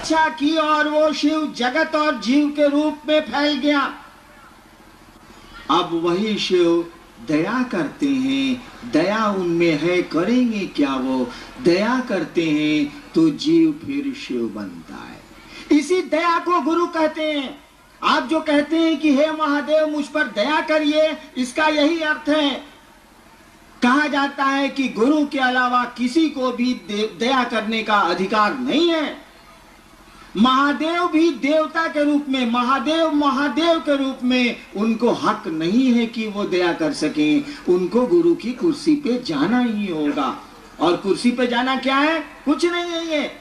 इच्छा की और वो शिव जगत और जीव के रूप में फैल गया। अब वही शिव दया करते हैं, दया उनमें है, करेंगे क्या वो? दया करते हैं तो जीव फिर शिव बनता है। इसी दया को गुरु कहते हैं। आप जो कहते हैं कि हे महादेव मुझ पर दया करिए, इसका यही अर्थ है। कहा जाता है कि गुरु के अलावा किसी को भी दया करने का अधिकार नहीं है। महादेव भी देवता के रूप में, महादेव के रूप में उनको हक नहीं है कि वो दया कर सकें। उनको गुरु की कुर्सी पे जाना ही होगा। और कुर्सी पे जाना क्या है? कुछ नहीं है ये।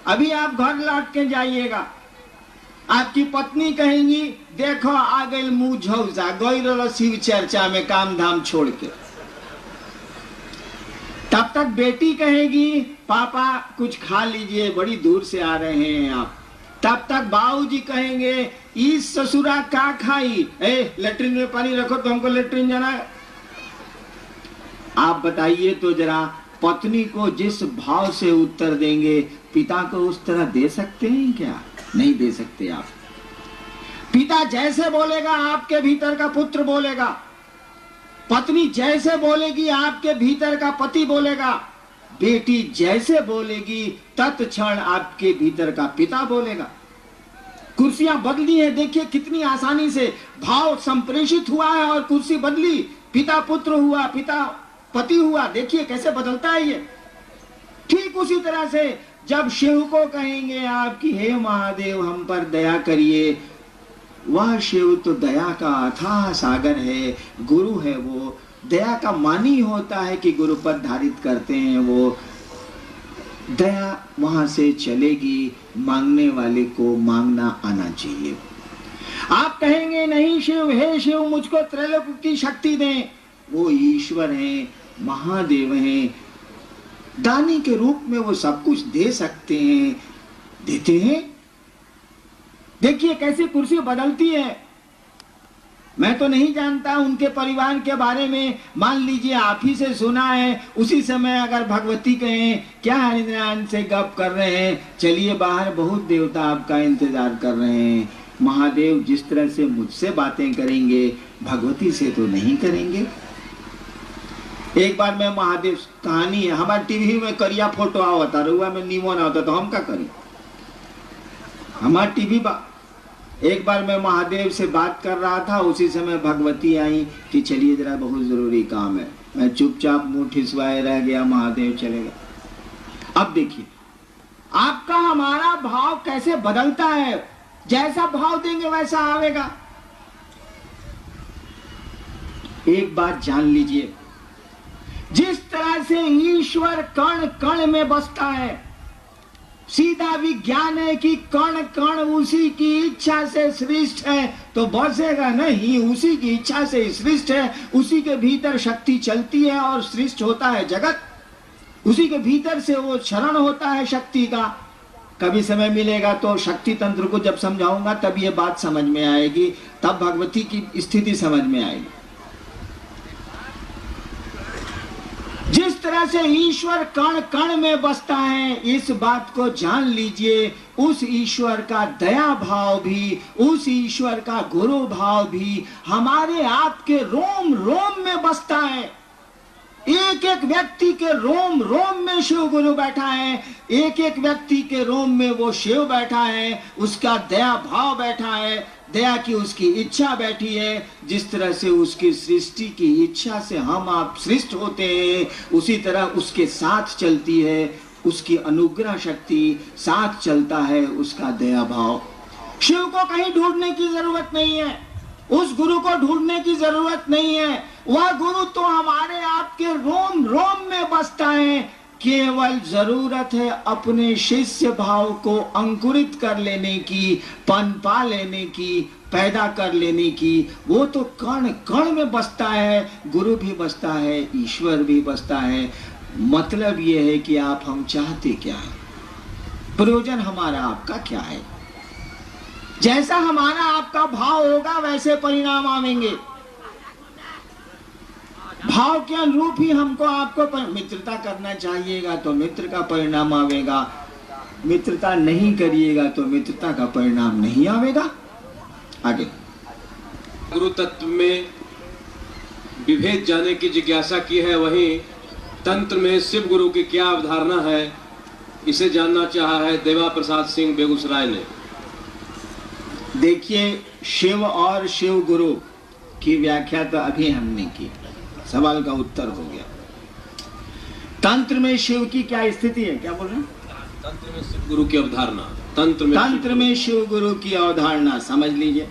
अभी आप घर लौट के जाइएगा, आपकी पत्नी कहेंगी देखो आ गई मुंह झौसा, गई रहो शिव चर्चा में काम धाम छोड़ के। तब तक बेटी कहेगी पापा कुछ खा लीजिए, बड़ी दूर से आ रहे हैं आप। तब तक बाबूजी कहेंगे इस ससुरा का खाई, लेटरिन में पानी रखो तो हमको लेटरिन जाना है। आप बताइए तो जरा, पत्नी को जिस भाव से उत्तर देंगे पिता को उस तरह दे सकते हैं क्या? नहीं दे सकते आप। पिता जैसे बोलेगा आपके भीतर का पुत्र बोलेगा, पत्नी जैसे बोलेगी आपके भीतर का पति बोलेगा, बेटी जैसे बोलेगी तत्क्षण आपके भीतर का पिता बोलेगा। कुर्सियां बदली है, देखिए कितनी आसानी से भाव संप्रेषित हुआ है और कुर्सी बदली। पिता पुत्र हुआ, पिता पति हुआ, देखिए कैसे बदलता है ये। ठीक उसी तरह से जब शिव को कहेंगे आप कि हे महादेव हम पर दया करिए, वह शिव तो दया का अथाह सागर है, गुरु है। वो दया का मानी होता है कि गुरु पद धारित करते हैं। वो दया वहां से चलेगी, मांगने वाले को मांगना आना चाहिए। आप कहेंगे नहीं शिव, हे शिव मुझको त्रैलोक की शक्ति दें। वो ईश्वर हैं, महादेव हैं, दानी के रूप में वो सब कुछ दे सकते हैं, देते हैं। देखिए कैसे कुर्सी बदलती है। मैं तो नहीं जानता उनके परिवार के बारे में, मान लीजिए आप ही से सुना है। उसी समय अगर भगवती कहें क्या हरिनारायण से गप कर रहे हैं, चलिए बाहर बहुत देवता आपका इंतजार कर रहे हैं। महादेव जिस तरह से मुझसे बातें करेंगे भगवती से तो नहीं करेंगे। एक बार मैं महादेव कहानी है, हमारे टीवी में करिया फोटो आवता रुआ में नीमो ना होता तो हम क्या करें? हमारे टीवी एक बार मैं महादेव से बात कर रहा था, उसी समय भगवती आई कि चलिए जरा बहुत जरूरी काम है। मैं चुपचाप मुंह ठिसवाए रह गया, महादेव चले गए। अब देखिए आपका हमारा भाव कैसे बदलता है। जैसा भाव देंगे वैसा आवेगा। एक बात जान लीजिए, जिस तरह से ईश्वर कण कण में बसता है, सीधा विज्ञान है कि कण कण उसी की इच्छा से सृष्ट है, तो बसेगा नहीं। उसी की इच्छा से सृष्ट है, उसी के भीतर शक्ति चलती है और सृष्ट होता है जगत। उसी के भीतर से वो क्षरण होता है शक्ति का। कभी समय मिलेगा तो शक्ति तंत्र को जब समझाऊंगा तब ये बात समझ में आएगी, तब भगवती की स्थिति समझ में आएगी। जिस तरह से ईश्वर कण कण में बसता है, इस बात को जान लीजिए। उस ईश्वर का दया भाव भी, उस ईश्वर का गुरु भाव भी हमारे आपके रोम रोम में बसता है। एक एक व्यक्ति के रोम रोम में शिव गुरु बैठा है, एक एक व्यक्ति के रोम में वो शिव बैठा है, उसका दया भाव बैठा है, दया की उसकी इच्छा बैठी है। जिस तरह से उसकी सृष्टि की इच्छा से हम आप सृष्ट होते हैं, उसी तरह उसके साथ चलती है उसकी अनुग्रह शक्ति, साथ चलता है उसका दया भाव। शिव को कहीं ढूंढने की जरूरत नहीं है, उस गुरु को ढूंढने की जरूरत नहीं है। वह गुरु तो हमारे आपके रोम रोम में बसता है। केवल जरूरत है अपने शिष्य भाव को अंकुरित कर लेने की, पनपा लेने की, पैदा कर लेने की। वो तो कण कण में बसता है, गुरु भी बसता है, ईश्वर भी बसता है। मतलब ये है कि आप हम चाहते क्या है, प्रयोजन हमारा आपका क्या है। जैसा हमारा आपका भाव होगा वैसे परिणाम आवेंगे। भाव के अनुरूप ही हमको आपको मित्रता करना चाहिएगा तो मित्र का परिणाम आवेगा। मित्रता नहीं करिएगा तो मित्रता का परिणाम नहीं आवेगा। आगे गुरु तत्व में विभेद जाने की जिज्ञासा की है, वहीं तंत्र में शिव गुरु की क्या अवधारणा है, इसे जानना चाहा है देवा प्रसाद सिंह बेगूसराय ने। देखिए, शिव और शिव गुरु की व्याख्या तो अभी हमने की, सवाल का उत्तर हो गया। तंत्र में शिव की क्या स्थिति है, क्या बोल रहे हैं? तंत्र में शिव गुरु की अवधारणा, तंत्र में शिव गुरु की अवधारणा समझ लीजिए।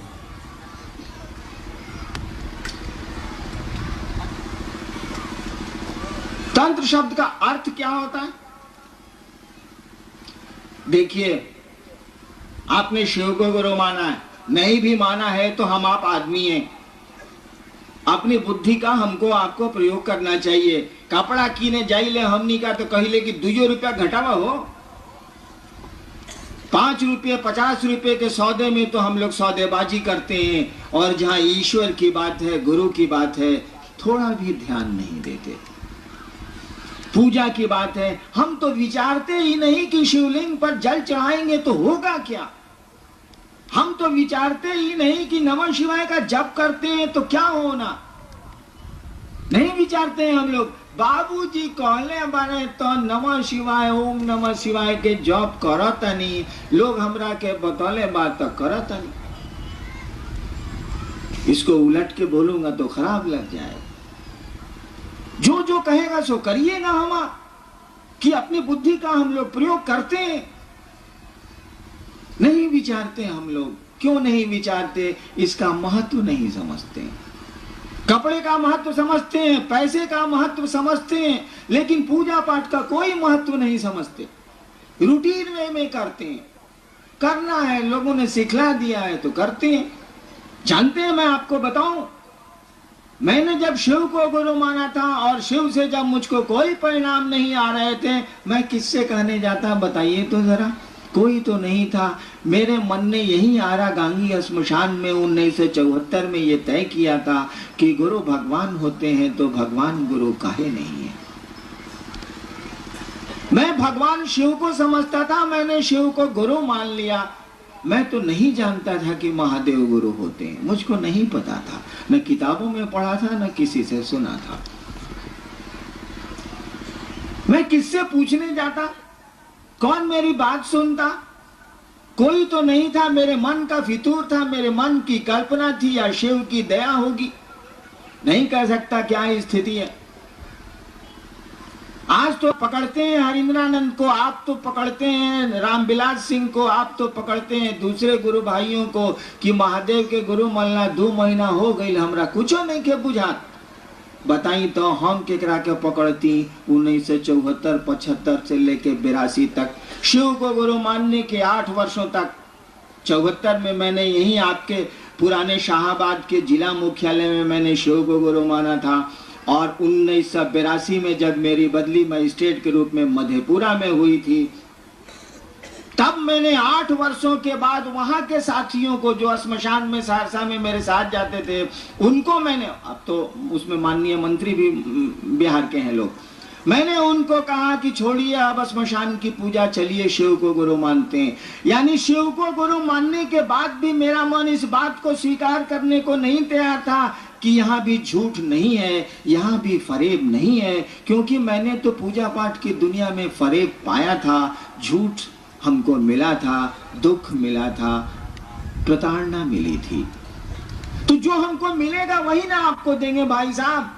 तंत्र शब्द का अर्थ क्या होता है? देखिए, आपने शिव को गुरु माना है, नहीं भी माना है तो हम आप आदमी हैं। अपनी बुद्धि का हमको आपको प्रयोग करना चाहिए। कपड़ा कीने जाइले हमनी का तो कहिले कि 2 रुपया घटावा हो, 5 रुपये 50 रुपये के सौदे में तो हम लोग सौदेबाजी करते हैं, और जहां ईश्वर की बात है, गुरु की बात है, थोड़ा भी ध्यान नहीं देते। पूजा की बात है, हम तो विचारते ही नहीं कि शिवलिंग पर जल चढ़ाएंगे तो होगा क्या। हम तो विचारते ही नहीं कि नमः शिवाय का जप करते हैं तो क्या होना, नहीं विचारते हैं हम लोग। बाबूजी कहले बारे तो नमः शिवाय, ओम नमः शिवाय के जप करतनी, लोग हमरा के बतौले बात तो करतनी। इसको उलट के बोलूंगा तो खराब लग जाए। जो जो कहेगा सो करिएगा हम, कि अपनी बुद्धि का हम लोग प्रयोग करते हैं, नहीं विचारते हम लोग। क्यों नहीं विचारते? इसका महत्व नहीं समझते। कपड़े का महत्व समझते हैं, पैसे का महत्व समझते हैं, लेकिन पूजा पाठ का कोई महत्व नहीं समझते। रूटीन वे में करते हैं, करना है, लोगों ने सिखला दिया है तो करते हैं। जानते हैं, मैं आपको बताऊं, मैंने जब शिव को गुरु माना था और शिव से जब मुझको कोई परिणाम नहीं आ रहे थे, मैं किससे कहने जाता, बताइए तो जरा। कोई तो नहीं था। मेरे मन ने यही आरा गांगी श्मशान में 1974 में ये तय किया था कि गुरु भगवान होते हैं तो भगवान गुरु काहे नहीं है। मैं भगवान शिव को समझता था, मैंने शिव को गुरु मान लिया। मैं तो नहीं जानता था कि महादेव गुरु होते हैं, मुझको नहीं पता था, न किताबों में पढ़ा था न किसी से सुना था। मैं किससे पूछने जाता, कौन मेरी बात सुनता? कोई तो नहीं था। मेरे मन का फितूर था, मेरे मन की कल्पना थी या शिव की दया होगी, नहीं कह सकता क्या स्थिति है। आज तो पकड़ते हैं हरिंद्रानंद को, आप तो पकड़ते हैं रामविलास सिंह को, आप तो पकड़ते हैं दूसरे गुरु भाइयों को कि महादेव के गुरु मलना 2 महीना हो गई, हमरा कुछो नहीं के बुझात। बताई तो हम केकरा के पकड़ती 1974 75 से लेके 82 तक। शिव को गुरु मानने के 8 वर्षों तक, 74 में मैंने यही आपके पुराने शाहाबाद के जिला मुख्यालय में मैंने शिव को गुरु माना था, और 1982 में जब मेरी बदली मजिस्ट्रेट के रूप में मधेपुरा में हुई थी, तब मैंने 8 वर्षों के बाद वहां के साथियों को जो श्मशान में सहरसा में मेरे साथ जाते थे, उनको मैंने, अब तो उसमें माननीय मंत्री भी बिहार के हैं लोग, मैंने उनको कहा कि छोड़िए अब श्मशान की पूजा, चलिए शिव को गुरु मानते हैं। यानी शिव को गुरु मानने के बाद भी मेरा मन इस बात को स्वीकार करने को नहीं तैयार था कि यहाँ भी झूठ नहीं है, यहाँ भी फरेब नहीं है, क्योंकि मैंने तो पूजा पाठ की दुनिया में फरेब पाया था, झूठ हमको मिला था, दुख मिला था, प्रताड़ना मिली थी। तो जो हमको मिलेगा वही ना आपको देंगे भाई साहब,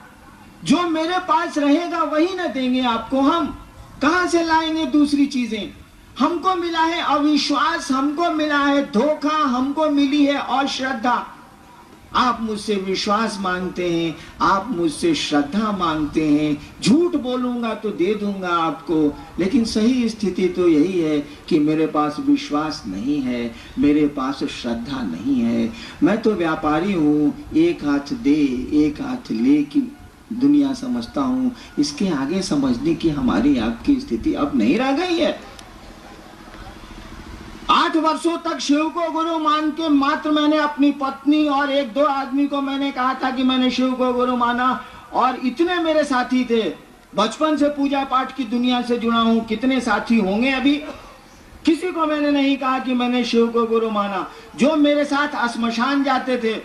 जो मेरे पास रहेगा वही ना देंगे आपको। हम कहां से लाएंगे दूसरी चीजें? हमको मिला है अविश्वास, हमको मिला है धोखा, हमको मिली है अश्रद्धा। आप मुझसे विश्वास मांगते हैं, आप मुझसे श्रद्धा मांगते हैं। झूठ बोलूंगा तो दे दूंगा आपको, लेकिन सही स्थिति तो यही है कि मेरे पास विश्वास नहीं है, मेरे पास श्रद्धा नहीं है। मैं तो व्यापारी हूँ, एक हाथ दे एक हाथ ले की दुनिया समझता हूँ। इसके आगे समझने की हमारी आपकी स्थिति अब नहीं रह गई है। 8 वर्षों तक शिव को गुरु मान के मात्र मैंने अपनी पत्नी और 1-2 आदमी को मैंने कहा था कि मैंने शिव को गुरु माना, और इतने मेरे साथी थे। बचपन से पूजा पाठ की दुनिया से जुड़ा हूं, कितने साथी होंगे अभी, किसी को मैंने नहीं कहा कि मैंने शिव को गुरु माना। जो मेरे साथ श्मशान जाते थे,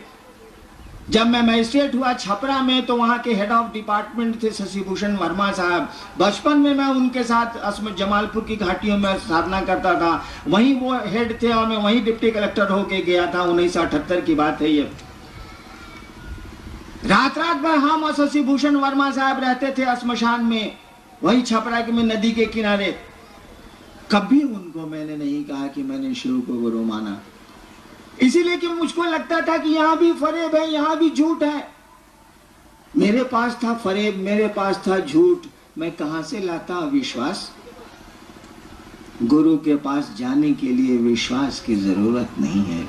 जब मैं मजिस्ट्रेट हुआ छपरा में, तो वहां के हेड ऑफ डिपार्टमेंट थे शशिभूषण वर्मा साहब। बचपन में मैं उनके साथ जमालपुर की घाटियों में साधना करता था, वहीं वो हेड थे और मैं वहीं डिप्टी कलेक्टर होके गया था। 1978 की बात है ये। रात रात भर हम और शशिभूषण वर्मा साहब रहते थे श्मशान में, वही छपरा के में नदी के किनारे। कभी उनको मैंने नहीं कहा कि मैंने शिव को गुरु माना, इसीलिए कि मुझको लगता था कि यहां भी फरेब है, यहां भी झूठ है। मेरे पास था फरेब, मेरे पास था झूठ, मैं कहां से लाता विश्वास? गुरु के पास जाने के लिए विश्वास की जरूरत नहीं है।